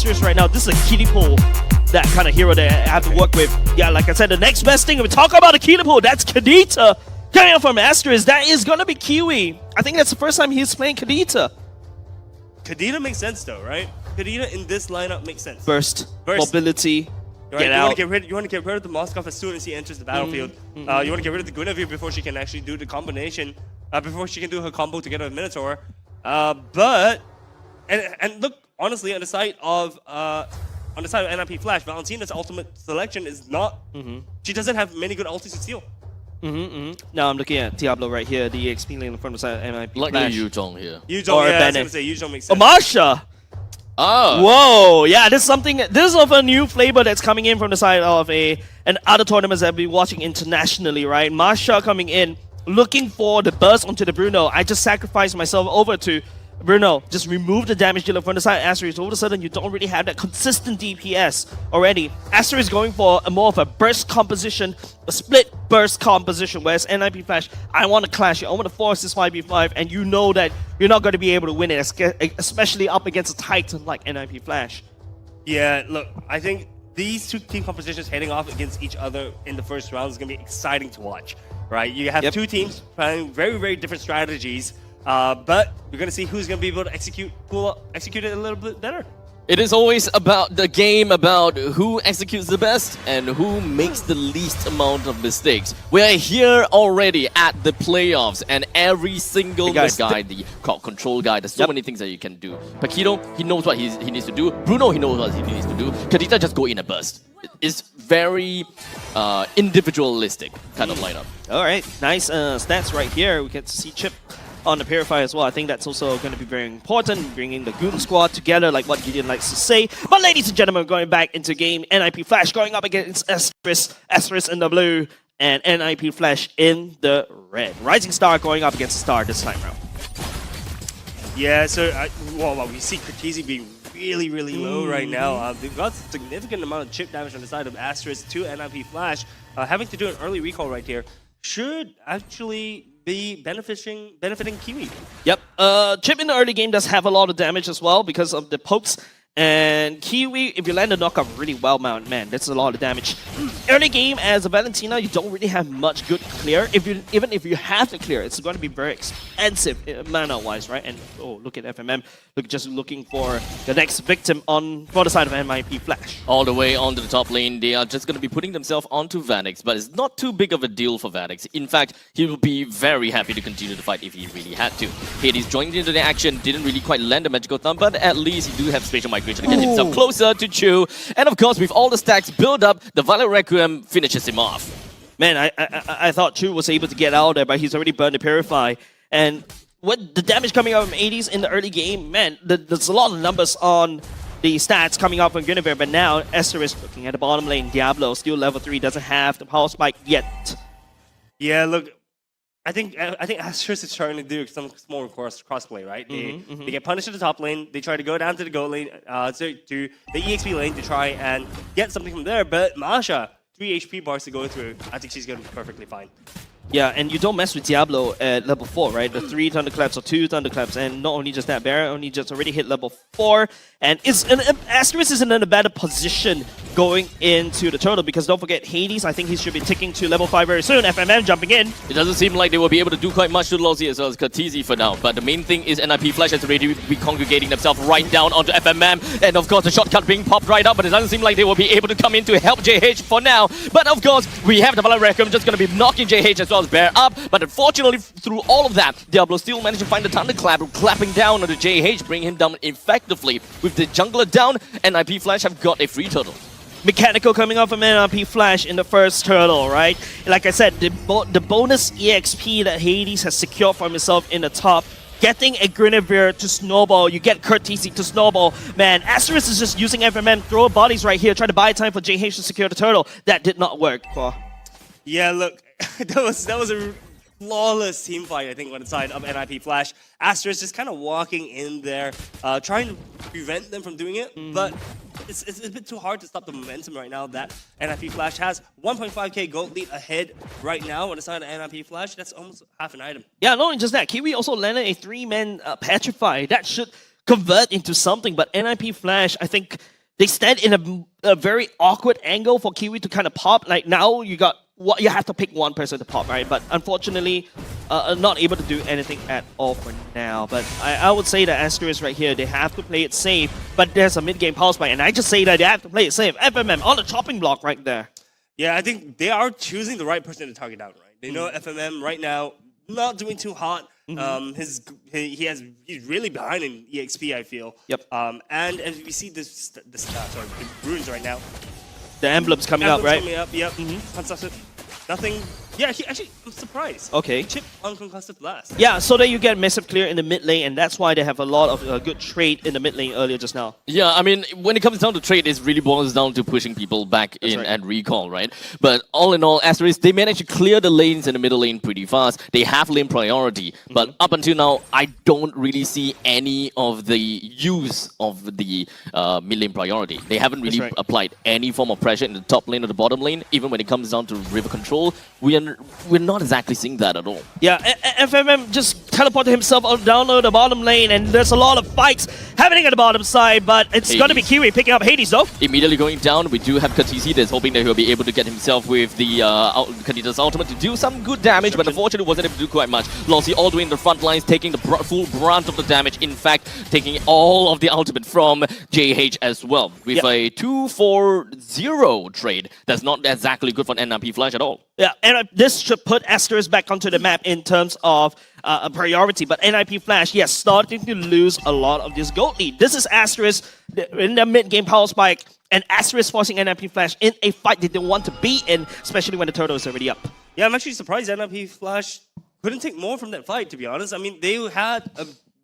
Asterisk right now, this is a kiddie pool, that kind of hero that I have to work with. Yeah, like I said, the next best thing, we talk about a kiddie pool, that's Kadita. Coming out from Asterisk, that is going to be Kiwi. I think that's the first time he's playing Kadita. Kadita makes sense though, right? Kadita in this lineup makes sense. Burst. Mobility, right? get out. You want to get rid of the Moskov as soon as he enters the battlefield. You want to get rid of the Guinevere before she can actually do the combination, before she can do her combo together with Minotaur. But look, honestly, on the side of NIP Flash, Valentina's ultimate selection is not. She doesn't have many good ultis to steal. Now I'm looking at Diablo right here, the EXP lane in front of the side of NIP Like Flash. Yuzhong here. Yuzhong, yeah, I was going to say Yuzhong makes sense. Marsha! Oh. Whoa, yeah, this is of a new flavor that's coming in from the side of an other tournaments that I've been watching internationally, right? Marsha coming in, looking for the burst onto the Bruno. I just sacrificed myself over to Bruno. Just remove the damage dealer from the side of Asterisk. All of a sudden, you don't really have that consistent DPS already. Asterisk is going for more of a burst composition, a split burst composition, whereas NIP Flash, I want to clash it. I want to force this 5v5, and you know that you're not going to be able to win it, especially up against a Titan like NIP Flash. Yeah, look, I think these two team compositions heading off against each other in the first round is going to be exciting to watch, right? You have two teams playing very, very different strategies. But we're going to see who's going to be able to execute it a little bit better. It is always about the game, about who executes the best and who makes the least amount of mistakes. We're here already at the playoffs, and every single guy, the control guy, there's so many things that you can do. Paquito, he knows what he needs to do. Bruno, he knows what he needs to do. Kadita just go in a burst. It's very individualistic kind of lineup. All right, nice stats right here. We get to see Chip on the Purify as well. I think that's also going to be very important, bringing the Goon Squad together, like what Gideon likes to say. But ladies and gentlemen, going back into game, NIP Flash going up against Asterisk in the blue, and NIP Flash in the red. Rising Star going up against Star this time around. Yeah, so we see Cortese being really, really low right now. They've got a significant amount of chip damage on the side of Asterisk to NIP Flash. Having to do an early recall right here should actually be benefiting Kiwi. Yep. Chip in the early game does have a lot of damage as well because of the pokes. And Kiwi, if you land the knockup really well, man, that's a lot of damage. Early game as a Valentina, you don't really have much good clear. Even if you have to clear, it's going to be very expensive mana-wise, right? And oh, look at FMM, just looking for the next victim for the side of NIP Flash. All the way onto the top lane, they are just going to be putting themselves onto Vanix, but it's not too big of a deal for Vanix. In fact, he will be very happy to continue the fight if he really had to. Hades joined into the action, didn't really quite land the magical thumb, but at least he do have spatial migration to get himself closer to Chu. And of course, with all the stacks build up, the Violet Requiem finishes him off. Man, I thought Chu was able to get out there, but he's already burned the Purify. And with the damage coming out from 80s in the early game, man, there's a lot of numbers on the stats coming out from Guinevere, but now Asterisk looking at the bottom lane. Diablo, still level 3, doesn't have the power spike yet. Yeah, look, I think Asterisk is trying to do some more crossplay, right? They get punished at the top lane, they try to go down to the gold lane, to the EXP lane to try and get something from there, but Masha, 3 HP bars to go through, I think she's going to be perfectly fine. Yeah, and you don't mess with Diablo at level 4, right? The 3 Thunderclaps or 2 Thunderclaps, and not only just that, Baron only just already hit level 4, and Asterisk is in a better position going into the turtle, because don't forget Hades, I think he should be ticking to level 5 very soon. FMM jumping in. It doesn't seem like they will be able to do quite much to Lossie as well as Cortese for now, but the main thing is NIP Flash has already been congregating themselves right down onto FMM, and of course the shortcut being popped right up, but it doesn't seem like they will be able to come in to help JH for now. But of course, we have the Violet Requiem just going to be knocking JH as well as Bear up, but unfortunately through all of that, Diablo still managed to find the Thunderclap, clapping down on the JH, bring him down effectively. With the jungler down, NIP Flash have got a free turtle. Mechanical coming off from NIP Flash in the first turtle, right? Like I said, the bonus EXP that Hades has secured for himself in the top, getting a Guinevere to snowball, you get Cortese to snowball. Man, Asterisk is just using FMM, throw bodies right here, trying to buy time for JH to secure the turtle. That did not work. Yeah, look, that was a flawless team fight, I think, on the side of NIP Flash. Asterisk just kind of walking in there, trying to prevent them from doing it, but it's a bit too hard to stop the momentum right now that NIP Flash has. 1.5k gold lead ahead right now on the side of NIP Flash. That's almost half an item. Yeah, not only just that, Kiwi also landed a 3-man Petrify. That should convert into something. But NIP Flash, I think they stand in a very awkward angle for Kiwi to kind of pop. Like now you have to pick one person to pop, right? But unfortunately, not able to do anything at all for now. But I would say that Asterisk right here, they have to play it safe. But there's a mid-game pulse spike, and I just say that they have to play it safe. FMM on the chopping block right there. Yeah, I think they are choosing the right person to target down, right? They know FMM right now not doing too hot. He's really behind in EXP, I feel. Yep. And as we see the runes right now. The emblem's coming up, right? Coming up, yep. Nothing. Yeah, I'm surprised. Okay. Chip unconcussive blast. Yeah, so that you get massive clear in the mid lane, and that's why they have a lot of good trade in the mid lane earlier just now. Yeah, I mean, when it comes down to trade, it really boils down to pushing people back in and recall, right? But all in all, Asterisk, they managed to clear the lanes in the middle lane pretty fast. They have lane priority. But up until now, I don't really see any of the use of the mid lane priority. They haven't really applied any form of pressure in the top lane or the bottom lane. Even when it comes down to river control, we're not exactly seeing that at all. Yeah, FMM just teleported himself down the bottom lane, and there's a lot of fights happening at the bottom side, but it's going to be Kiwi picking up Hades, though. Immediately going down, we do have Katisi that's hoping that he'll be able to get himself with the Kadita's ultimate to do some good damage, but unfortunately wasn't able to do quite much. Lossie all the way in the front lines, taking the full brunt of the damage, in fact, taking all of the ultimate from JH as well, with a 2-4-0 trade. That's not exactly good for NMP Flash at all. Yeah, and this should put Asterisk back onto the map in terms of a priority. But NIP Flash, yes, starting to lose a lot of this gold lead. This is Asterisk in the mid-game power spike, and Asterisk forcing NIP Flash in a fight they don't want to be in, especially when the turtle is already up. Yeah, I'm actually surprised NIP Flash couldn't take more from that fight, to be honest. I mean, they had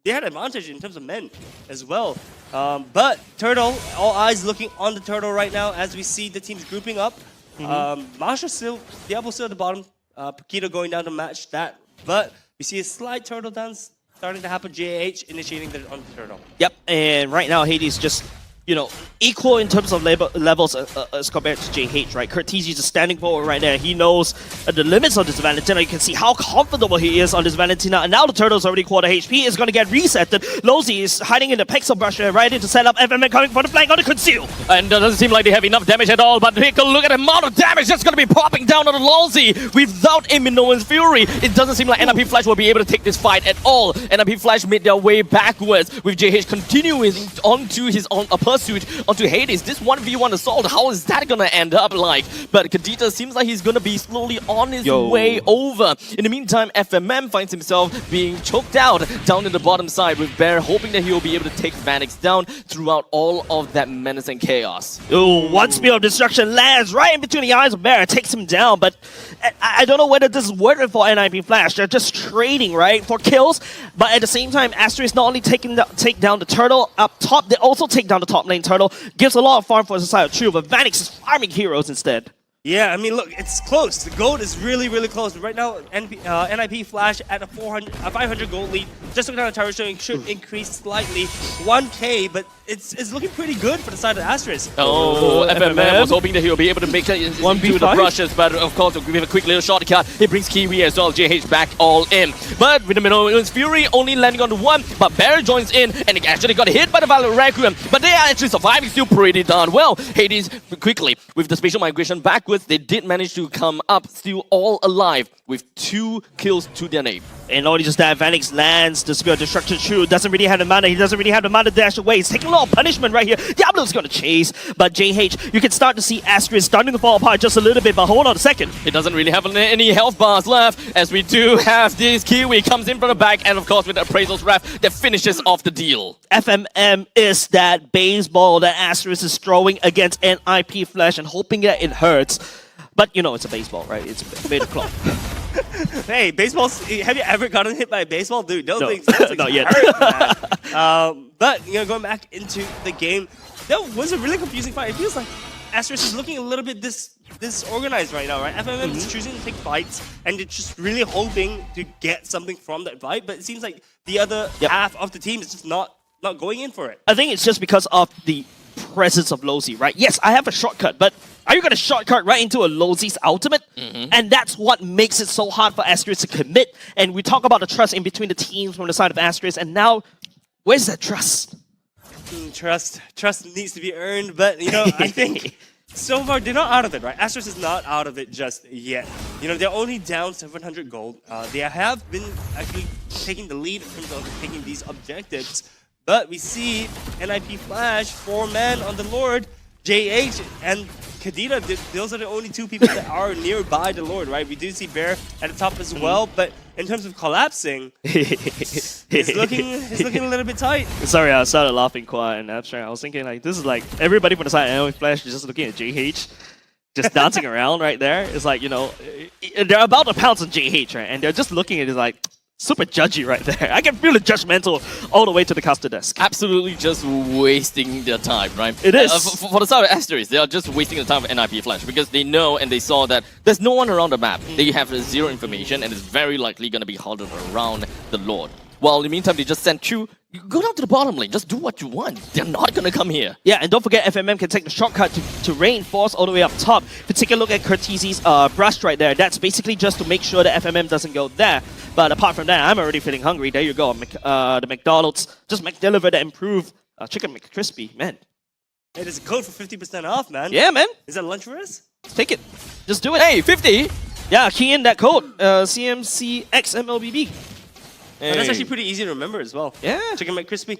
advantage in terms of men as well. But Turtle, all eyes looking on the Turtle right now as we see the teams grouping up. Masha still, Diablo still at the bottom. Paquito going down to match that. But we see a slight Turtle dance starting to happen. JH initiating on the Turtle. Yep, and right now Hades just, equal in terms of levels as compared to JH, right? Curtizi just standing forward right there. He knows the limits of this Valentina. You can see how comfortable he is on this Valentina. And now the Turtle's already quarter HP. Is going to get resetted. Lossie is hiding in the pixel brush right into setup. FMN coming for the flank on the conceal. And it doesn't seem like they have enough damage at all. But take a look at the amount of damage that's going to be popping down on the Lossie without Minoan's Fury. It doesn't seem like NIP Flash will be able to take this fight at all. NIP Flash made their way backwards with JH continuing onto his pursuit onto Hades. This 1v1 assault, how is that gonna end up like? But Kadita seems like he's gonna be slowly on his way over. In the meantime, FMM finds himself being choked out down in the bottom side with Bear, hoping that he'll be able to take Vanix down throughout all of that menace and chaos. Oh, one spear of destruction lands right in between the eyes of Bear, takes him down, but I don't know whether this is worth it for NIP Flash. They're just trading, right, for kills, but at the same time, Asterisk not only take down the Turtle up top, they also take down the top lane Turtle. Gives a lot of farm for the side of True, but Vanix is farming heroes instead. Yeah, I mean, look, it's close. The gold is really, really close. Right now, NIP Flash at a 500 gold lead. Just looking at the tower showing should increase slightly. 1K, but it's looking pretty good for the side of Asterisk. Oh, FMM was hoping that he'll be able to make it into the brushes, but of course, with a quick little shortcut, it brings Kiwi as well, JH back all in. But with the Minoan's Fury only landing on the one, but Barry joins in, and he actually got hit by the Violet Requiem, but they are actually surviving still pretty darn well. Hades quickly, with the spatial migration backwards, they did manage to come up still all alive with 2 kills to their name. And not only just that, Vanix lands the Spear of Destruction True. Doesn't really have the mana. He doesn't really have the mana to dash away. He's taking a lot of punishment right here. Diablo's going to chase. But JH, you can start to see Asterisk starting to fall apart just a little bit. But hold on a second. It doesn't really have any health bars left, as we do have this Kiwi comes in from the back. And of course, with the Appraisal's Wrath, that finishes off the deal. FMM is that baseball that Asterisk is throwing against NIP Flash and hoping that it hurts. But, it's a baseball, right? It's made of cloth. Hey, baseballs, have you ever gotten hit by a baseball? Dude, those things not yet. hurt, but, going back into the game, that was a really confusing fight. It feels like Asterisk is looking a little bit disorganized right now, right? FMM is choosing to take fights, and they're just really hoping to get something from that fight, but it seems like the other half of the team is just not going in for it. I think it's just because of the presence of Lossie, right? Yes, I have a shortcut, but are you going to shortcut right into a Lossie's ultimate? And that's what makes it so hard for Asterisk to commit. And we talk about the trust in between the teams from the side of Asterisk, and now Where's that trust? Trust needs to be earned, but you know, I think so far they're not out of it, right? Asterisk is not out of it just yet. You know, they're only down 700 gold. They have been actually taking the lead in terms of taking these objectives, but we see NIP Flash, 4-man on the Lord, JH and Kadita, those are the only two people that are nearby the Lord, right? We do see Bear at the top as well, but in terms of collapsing, it's looking a little bit tight. Sorry, I started laughing quite in abstract. I was thinking like, this is like everybody from the side of Flash is just looking at JH, just dancing around right there. It's like, you know, they're about to pounce on JH, right? And they're just looking at it like, super judgy right there. I can feel the judgmental all the way to the caster desk. Absolutely just wasting their time, right? It is. For the side of Asteris, they are just wasting the time of NIP Flash because they know and they saw that there's no one around the map. They have zero information and it's very likely going to be huddled around the Lord. While in the meantime, they just send Chu, go down to the bottom lane, just do what you want. They're not going to come here. Yeah, and don't forget FMM can take the shortcut to reinforce all the way up top. If you take a look at Curtizi's brush right there, that's basically just to make sure that FMM doesn't go there. But apart from that, I'm already feeling hungry. There you go, the McDonald's just McDeliver the improved Chicken McCrispy, man. Hey, there's a code for 50% off, man. Yeah, man. Is that lunch for us? Take it. Just do it. Hey, 50! Yeah, key in that code, CMCX MLBB. Hey. That's actually pretty easy to remember as well. Yeah. Chicken McCrispy.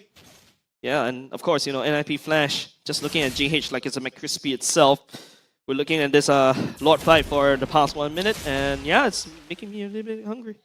Yeah, and of course, you know, NIP Flash, just looking at GH like it's a McCrispy itself. We're looking at this Lord fight for the past 1 minute, and yeah, it's making me a little bit hungry.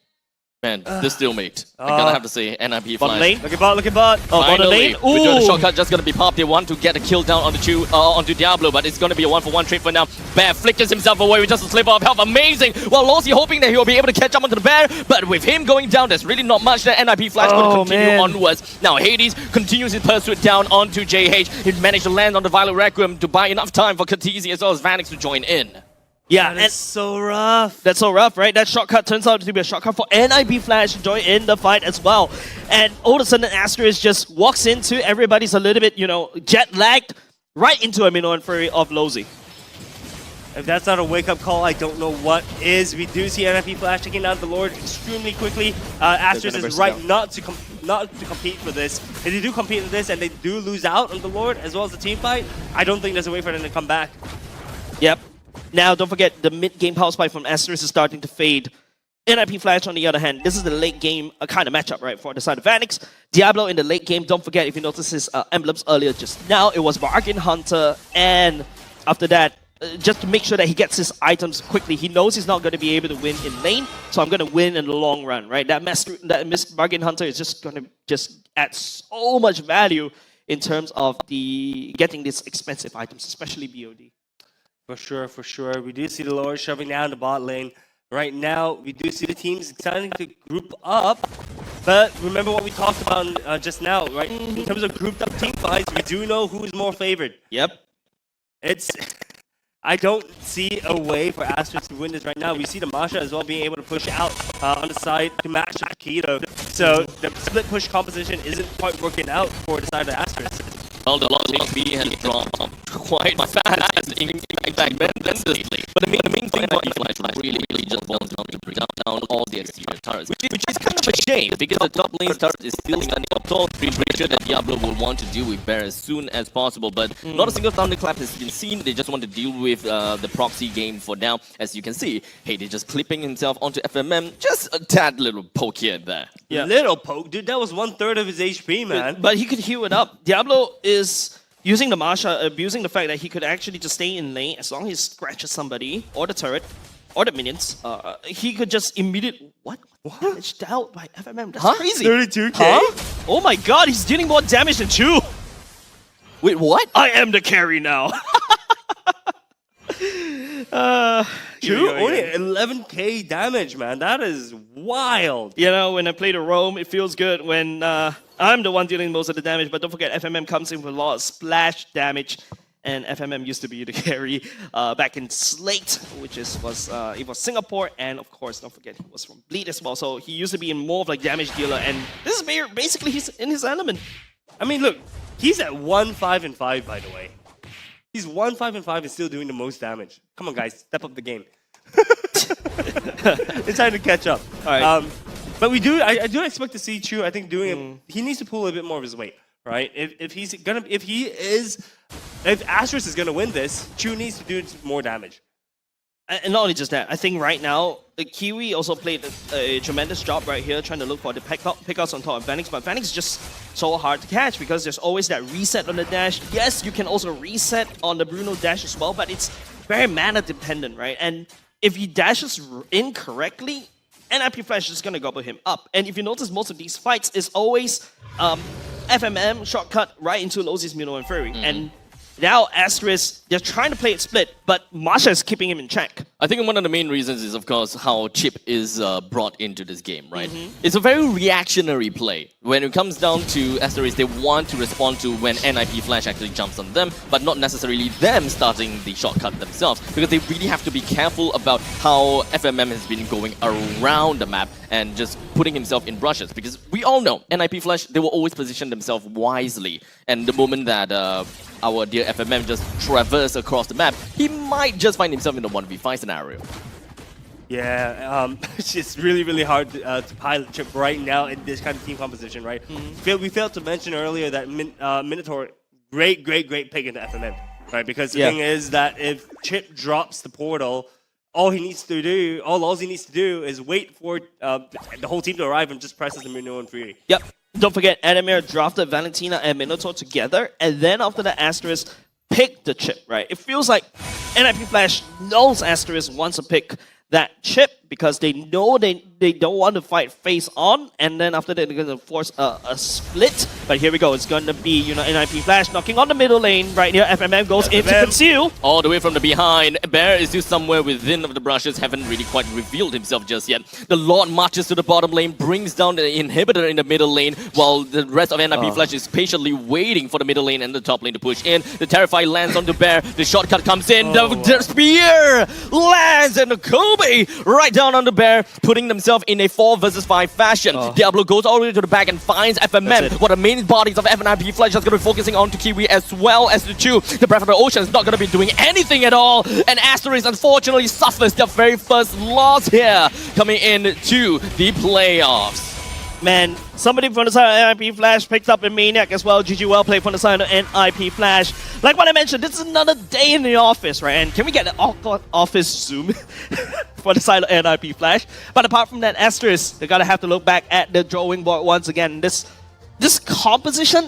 Man, this stalemate. I'm gonna have to say NIP Bottom Flash. lane. Look at bot, look at bot. Oh, bottom lane. We do the Ooh. shortcut, just gonna be popped. They want to get a kill down onto Diablo, but it's gonna be a 1-for-1 trade for now. Bear flickers himself away with just a sliver of health. Amazing. Well, Losey hoping that he'll be able to catch up onto the Bear, but with him going down, there's really not much that NIP Flash gonna continue onwards. Now, Hades continues his pursuit down onto JH. He managed to land on the Violet Requiem to buy enough time for Katizi as well as Vanix to join in. Yeah, That's so rough. That's so rough, right? That shortcut turns out to be a shortcut for NIP Flash to join in the fight as well. And all of a sudden, Asterisk just walks into everybody's a little bit, you know, jet-lagged right into a Minoan Fury of Losey. If that's not a wake-up call, I don't know what is. We do see NIP Flash taking down the Lord extremely quickly. Asterisk is right not to compete for this. If they do compete for this and they do lose out on the Lord as well as the team fight, I don't think there's a way for them to come back. Yep. Now, don't forget, the mid-game power spike from Asterisk is starting to fade. NIP Flash, on the other hand, this is the late game kind of matchup, right, for the side of Vanix. Diablo in the late game, don't forget, if you notice his emblems earlier just now, it was Bargain Hunter, and after that, just to make sure that he gets his items quickly. He knows he's not going to be able to win in lane, so I'm going to win in the long run, right? That Bargain Hunter is just going to just add so much value in terms of getting these expensive items, especially BOD. For sure, for sure. We do see the Lord shoving down the bot lane. Right now, we do see the teams starting to group up. But remember what we talked about just now, right? In terms of grouped up team fights, we do know who's more favored. Yep. I don't see a way for Asterisk to win this right now. We see the Masha as well being able to push out on the side to match Keto. So the split push composition isn't quite working out for the side of Asterisk. Well, the loss HP has dropped quite fast, in fact, tremendously. But the main thing for Flash really just boils down to bring down all the exterior turrets, which is kind of a shame because the top lane turret is still standing up tall. Pretty sure that Diablo will want to deal with Bear as soon as possible, but not a single thunderclap has been seen. They just want to deal with the proxy game for now. As you can see, hey, they're just clipping himself onto FMM, just a tad little poke here and there. Yeah. Little poke, dude. That was 1/3 of his HP, man. But he could heal it up. Diablo is using the Masha, abusing the fact that he could actually just stay in lane as long as he scratches somebody, or the turret, or the minions. He could just immediately... What? Damaged out by FMM. That's crazy. 32k? Huh? Oh my god, he's dealing more damage than Chu. Wait, what? I am the carry now. Chu, only 11k damage, man. That is wild. You know, when I play the roam, it feels good when I'm the one dealing most of the damage. But don't forget, FMM comes in with a lot of splash damage. And FMM used to be the carry back in Slate, which was Singapore. And of course, don't forget, he was from Bleed as well. So he used to be in more of like damage dealer. And this is basically he's in his element. I mean, look, he's at 1-5-5, by the way. He's 1-5-5 and still doing the most damage. Come on, guys, step up the game. It's time to catch up. All right. But I do expect to see Chu, I think, doing it. He needs to pull a bit more of his weight, right? If Asterisk is gonna win this, Chu needs to do more damage. And not only just that, I think right now, the Kiwi also played a tremendous job right here trying to look for the pickouts on top of Phoenix, but Phoenix is just so hard to catch because there's always that reset on the dash. Yes, you can also reset on the Bruno dash as well, but it's very mana dependent, right? And if he dashes incorrectly, NIP Flash is going to gobble him up. And if you notice, most of these fights is always FMM shortcut right into Lozi's Mino and Fury. And now Asterisk, they're trying to play it split, but Masha is keeping him in check. I think one of the main reasons is, of course, how Chip is brought into this game, right? It's a very reactionary play. When it comes down to Asterisk, they want to respond to when NIP Flash actually jumps on them, but not necessarily them starting the shortcut themselves, because they really have to be careful about how FMM has been going around the map and just putting himself in brushes, because we all know NIP Flash, they will always position themselves wisely, and the moment that our dear FMM just traverse across the map, he might just find himself in a 1v5 scenario. Yeah, it's just really, really hard to pilot Chip right now in this kind of team composition, right? We failed to mention earlier that Minotaur, great pick into FMM, right? Because the thing is that if Chip drops the portal, all Ozzy needs to do is wait for the whole team to arrive and just presses the Mino and Fury. Yep. Don't forget, Adamir drafted Valentina and Minotaur together, and then after the Asterisk picked the chip, right? It feels like NIP Flash knows Asterisk wants to pick that chip because they know they don't want to fight face on, and then after that they're going to force a split. But here we go, it's going to be, NIP Flash knocking on the middle lane right here. FMM goes in to conceal. All the way from the behind. Bear is still somewhere within of the brushes, haven't really quite revealed himself just yet. The Lord marches to the bottom lane, brings down the inhibitor in the middle lane, while the rest of NIP Flash is patiently waiting for the middle lane and the top lane to push in. The Terrify lands on the Bear, the shortcut comes in, the Spear lands, and the Kobe right down on the Bear, putting themselves in a 4 versus 5 fashion. Diablo goes all the way to the back and finds FMM. What the main bodies of NIP Flash is going to be focusing on to Kiwi as well as the Chu. The Breath of the Ocean is not going to be doing anything at all. And Asterisk unfortunately suffers their very first loss here, coming into the playoffs. Man, somebody from the side of NIP Flash picked up a Maniac as well. GG well played from the side of NIP Flash. Like what I mentioned, this is another day in the office, right? And can we get an office zoom for the side of NIP Flash? But apart from that, Asterisk, they're gonna have to look back at the drawing board once again. This composition